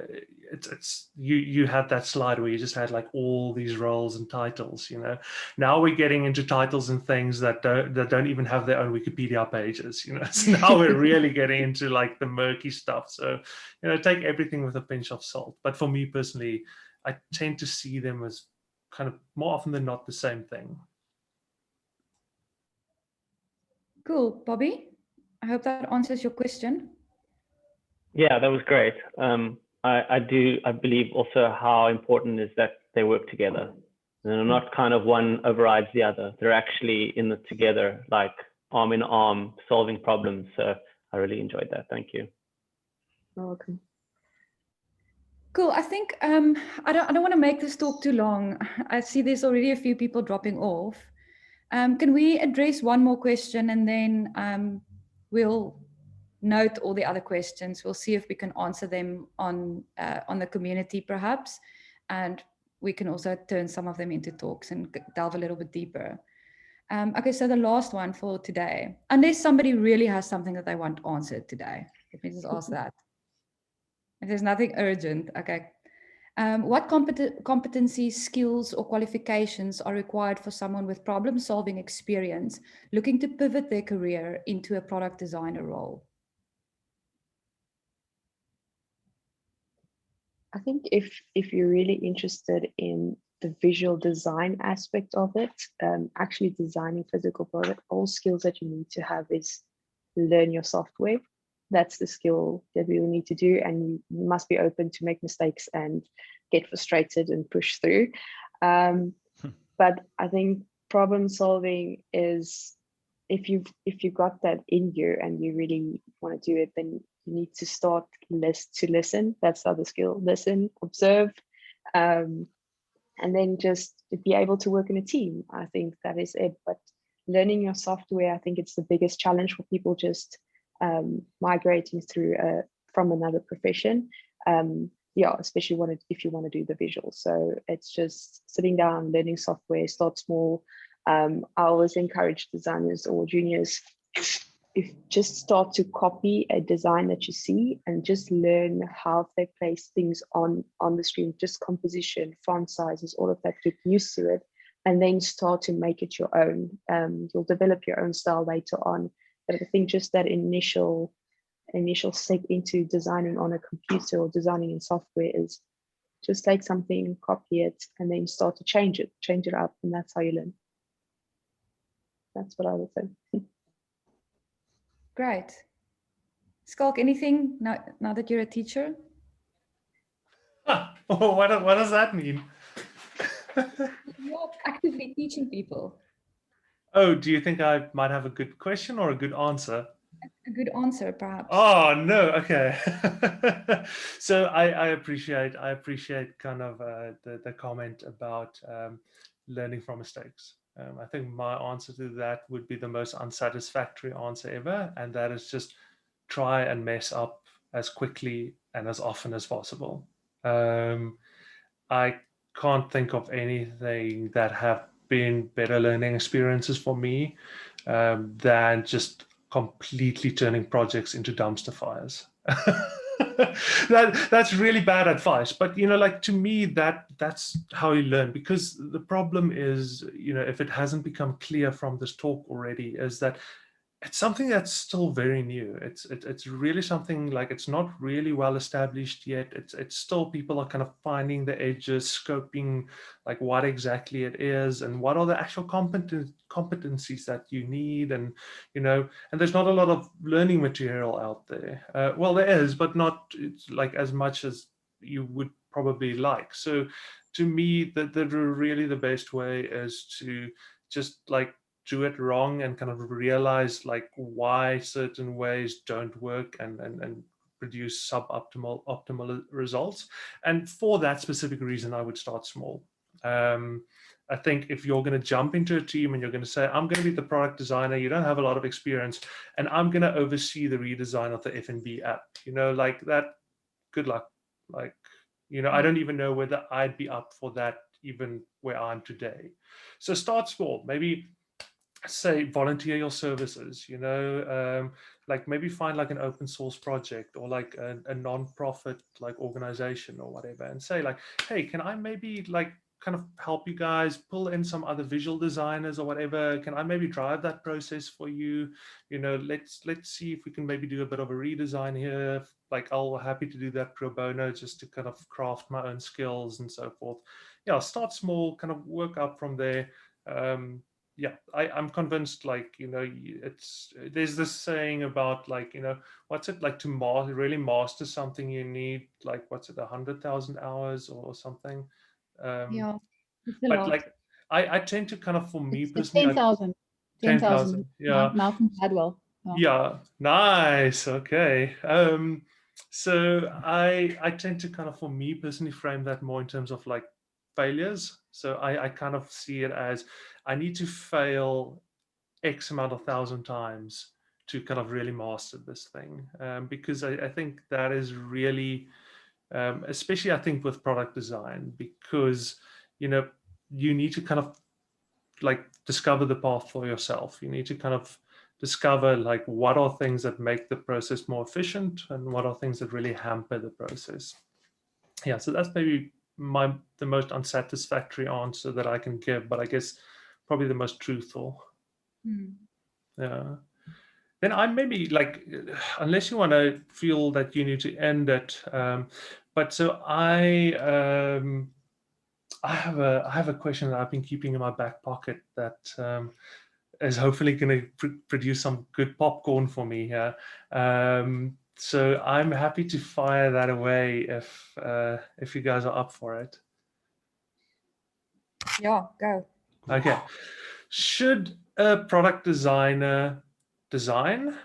it's you had that slide where you just had like all these roles and titles, you know. Now we're getting into titles and things that don't even have their own Wikipedia pages, you know. So now we're really getting into like the murky stuff. So, you know, take everything with a pinch of salt. But for me personally, I tend to see them as kind of more often than not the same thing. Cool, Bobby. I hope that answers your question. Yeah, that was great. I believe also how important is that they work together. And not kind of one overrides the other. They're actually in it together, like arm in arm, solving problems. So I really enjoyed that. Thank you. Welcome. Cool. I think I don't want to make this talk too long. I see there's already a few people dropping off. Can we address one more question and then we'll note all the other questions. We'll see if we can answer them on the community perhaps, and we can also turn some of them into talks and delve a little bit deeper. Okay, so the last one for today, unless somebody really has something that they want answered today, let me just ask that. If there's nothing urgent, okay. What competencies, skills, or qualifications are required for someone with problem-solving experience looking to pivot their career into a product designer role? I think if you're really interested in the visual design aspect of it, actually designing physical product, all skills that you need to have is learn your software. That's the skill that we will need to do, and you must be open to make mistakes and get frustrated and push through. But I think problem solving is, if you've got that in you and you really want to do it, then you need to start to listen. That's the other skill: listen, observe, and then just be able to work in a team. I think that is it. But learning your software, I think it's the biggest challenge for people just migrating through from another profession. Yeah, especially if you want to do the visuals. So it's just sitting down, learning software, start small. I always encourage designers or juniors, if just start to copy a design that you see and just learn how they place things on the screen, just composition, font sizes, all of that, get used to it, and then start to make it your own. You'll develop your own style later on. But I think just that initial step into designing on a computer or designing in software is just take something, copy it, and then start to change it up, and that's how you learn. That's what I would say. Great. Skalk, anything now that you're a teacher? What does that mean? You're actively teaching people. Oh, do you think I might have a good question or a good answer? A good answer, perhaps. Oh no, okay. So I appreciate kind of the comment about learning from mistakes. I think my answer to that would be the most unsatisfactory answer ever, and that is just try and mess up as quickly and as often as possible. I can't think of anything that have been better learning experiences for me than just completely turning projects into dumpster fires. That's really bad advice, but like, to me, that's how you learn. Because the problem is, if it hasn't become clear from this talk already, is that it's something that's still very new. It's really something, like, it's not really well established yet. It's still, people are kind of finding the edges, scoping like what exactly it is and what are the actual competencies that you need, and and there's not a lot of learning material out there. Well, there is, but not like as much as you would probably like. So to me, really the best way is to just like do it wrong and kind of realize like why certain ways don't work and produce optimal results. And for that specific reason, I would start small. I think if you're going to jump into a team and you're going to say, I'm going to be the product designer, you don't have a lot of experience, and I'm going to oversee the redesign of the F&B app, like that, good luck. Like, I don't even know whether I'd be up for that, even where I'm today. So start small. Maybe say volunteer your services, like maybe find like an open source project or like a non-profit like organization or whatever, and say like, hey, can I maybe like kind of help you guys pull in some other visual designers or whatever? Can I maybe drive that process for you? Let's see if we can maybe do a bit of a redesign here. Like, I'll happy to do that pro bono, just to kind of craft my own skills and so forth. Yeah, start small, kind of work up from there. Yeah, I'm convinced, like, there's this saying about like, what's it like to really master something, you need like, what's it, 100,000 hours or something. Yeah, it's a but lot. like I tend to kind of, for me It's personally, 10,000. 10,000. yeah. Malcolm Gladwell. Yeah, nice. Okay. So I tend to kind of, for me personally, frame that more in terms of like failures. So I kind of see it as, I need to fail X amount of 1,000 times to kind of really master this thing, because I think that is really, especially I think with product design, because you need to kind of like discover the path for yourself. You need to kind of discover like what are things that make the process more efficient and what are things that really hamper the process. Yeah, so that's maybe the most unsatisfactory answer that I can give, but I guess probably the most truthful. Yeah. Then I maybe like, unless you want to feel that you need to end it, but so I have a question that I've been keeping in my back pocket that is hopefully going to produce some good popcorn for me here. So I'm happy to fire that away if you guys are up for it. Yeah, go. Okay. Should a product designer design?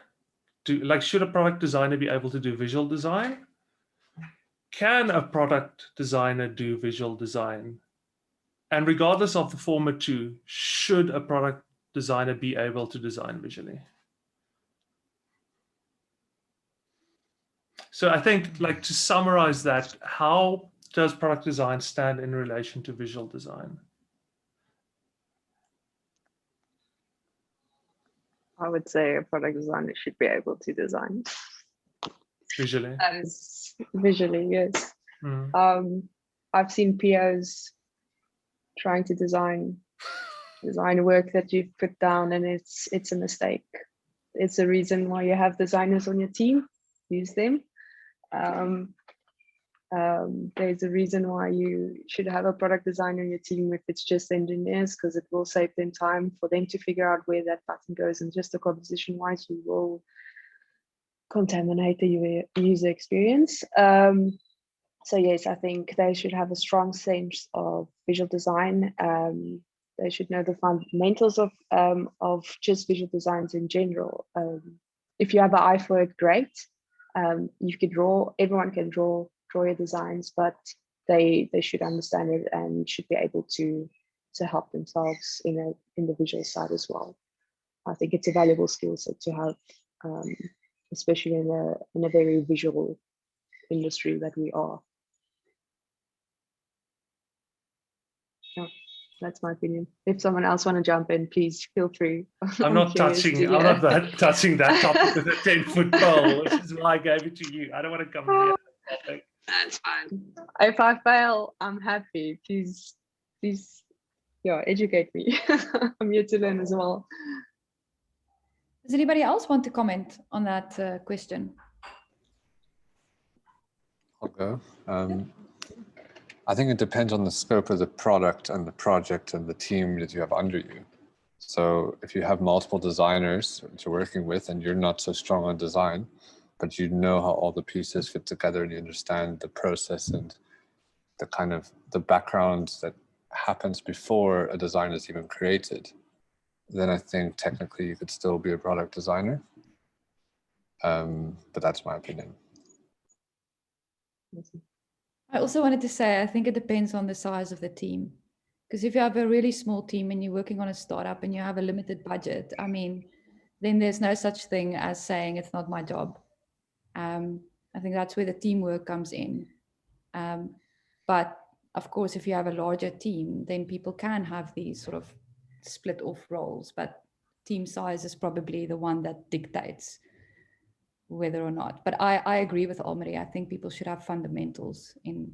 Should a product designer be able to do visual design? Can a product designer do visual design? And regardless of the former two, should a product designer be able to design visually? So I think, like, to summarize that, how does product design stand in relation to visual design? I would say a product designer should be able to design Visually? that is visually, yes. Mm. I've seen POs trying to design work that you've put down, and it's a mistake. It's a reason why you have designers on your team. Use them. There's a reason why you should have a product designer on your team if it's just engineers, because it will save them time for them to figure out where that button goes, and just the composition wise, you will contaminate the user experience. So yes, I think they should have a strong sense of visual design. They should know the fundamentals of just visual designs in general. If you have an eye for it, great. You can draw. Everyone can draw your designs, but they should understand it and should be able to help themselves in the visual side as well. I think it's a valuable skill set to have, especially in a very visual industry that we are. Yeah, that's my opinion. If someone else want to jump in, please feel free. I'm not touching that topic with a 10-foot pole, which is why I gave it to you. I don't want to come near that topic. That's fine. If I fail, I'm happy. Please, yeah, educate me. I'm here to learn as well. Does anybody else want to comment on that question? I'll go. I think it depends on the scope of the product and the project and the team that you have under you. So if you have multiple designers that you're working with and you're not so strong on design, but you know how all the pieces fit together and you understand the process and the kind of the background that happens before a design is even created, then I think technically you could still be a product designer. But that's my opinion. I also wanted to say, I think it depends on the size of the team. Because if you have a really small team and you're working on a startup and you have a limited budget, I mean, then there's no such thing as saying it's not my job. I think that's where the teamwork comes in. But of course, if you have a larger team, then people can have these sort of split off roles. But team size is probably the one that dictates whether or not. But I agree with Almari. I think people should have fundamentals in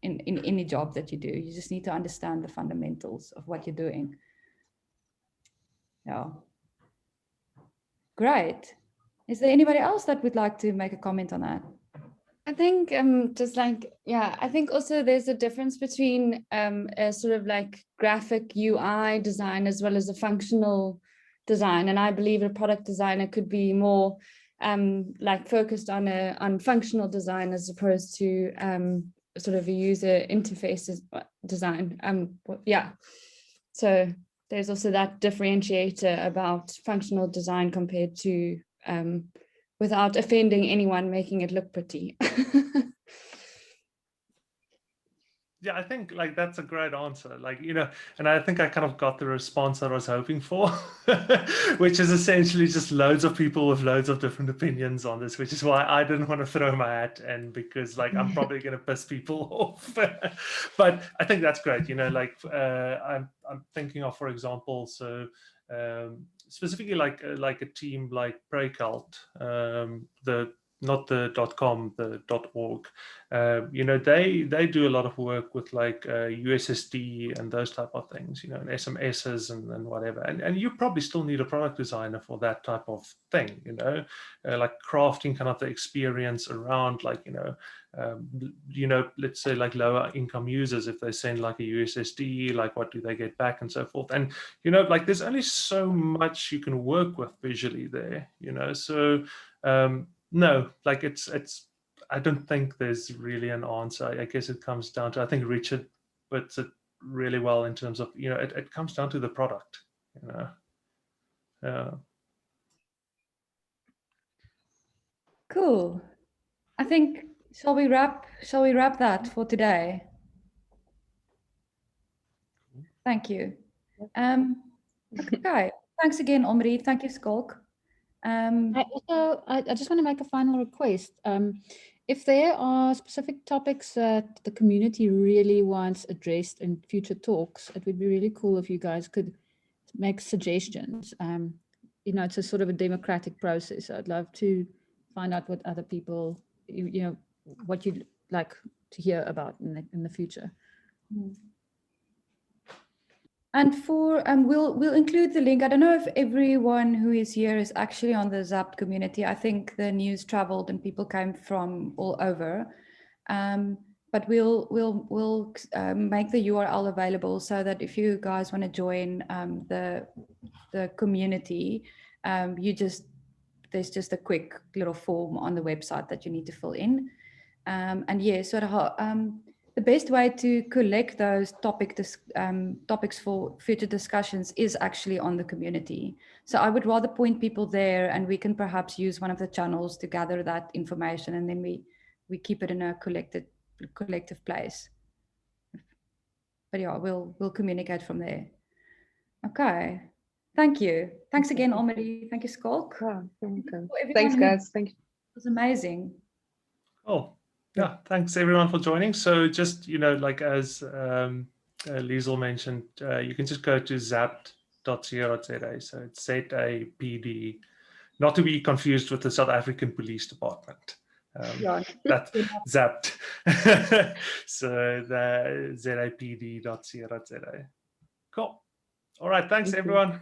any job that you do. You just need to understand the fundamentals of what you're doing. Yeah. Great. Is there anybody else that would like to make a comment on that? I think I think also there's a difference between a sort of like graphic UI design as well as a functional design. And I believe a product designer could be more like focused on functional design as opposed to sort of a user interface design. Yeah. So there's also that differentiator about functional design compared to without offending anyone, making it look pretty. Yeah, I think like that's a great answer. Like, you know, and I think I kind of got the response I was hoping for, which is essentially just loads of people with loads of different opinions on this, which is why I didn't want to throw my hat in, because like I'm probably going to piss people off. But I think that's great. You know, like I'm thinking of, for example, so specifically like a team like Precult, the not the .com, the .org. You know, they do a lot of work with like USSD and those type of things, you know, and SMSs and whatever. And you probably still need a product designer for that type of thing, you know, like crafting kind of the experience around, like, you know, let's say like lower income users, if they send like a USSD, like what do they get back and so forth. And, you know, like there's only so much you can work with visually there, you know, so no, like it's I don't think there's really an answer. I guess it comes down to, I think Richard puts it really well in terms of, you know, it comes down to the product, you know. Yeah. Cool. I think, shall we wrap that for today? Thank you. Okay. Thanks again, Omri. Thank you, Skulk. I just want to make a final request. If there are specific topics that the community really wants addressed in future talks, it would be really cool if you guys could make suggestions. You know, it's a sort of a democratic process. I'd love to find out what other people, you know, what you'd like to hear about in the future. And for we'll include the link. I don't know if everyone who is here is actually on the Zapped community. I think the news traveled and people came from all over. But we'll make the URL available so that if you guys want to join the community, there's just a quick little form on the website that you need to fill in. And yeah, sort of the best way to collect those topics for future discussions is actually on the community. So I would rather point people there, and we can perhaps use one of the channels to gather that information, and then we keep it in a collective place. But yeah, we'll communicate from there. Okay. Thank you. Thanks again, Almari. Thank you, Skulk. Oh, thanks, guys. Thank you. It was amazing. Oh, yeah. Thanks everyone for joining. So just, you know, like as Liesel mentioned, you can just go to zapped.co.za. So it's ZAPD, not to be confused with the South African Police Department. That's Zapped. So the zapd.co.za. Cool. All right. Thanks, everyone.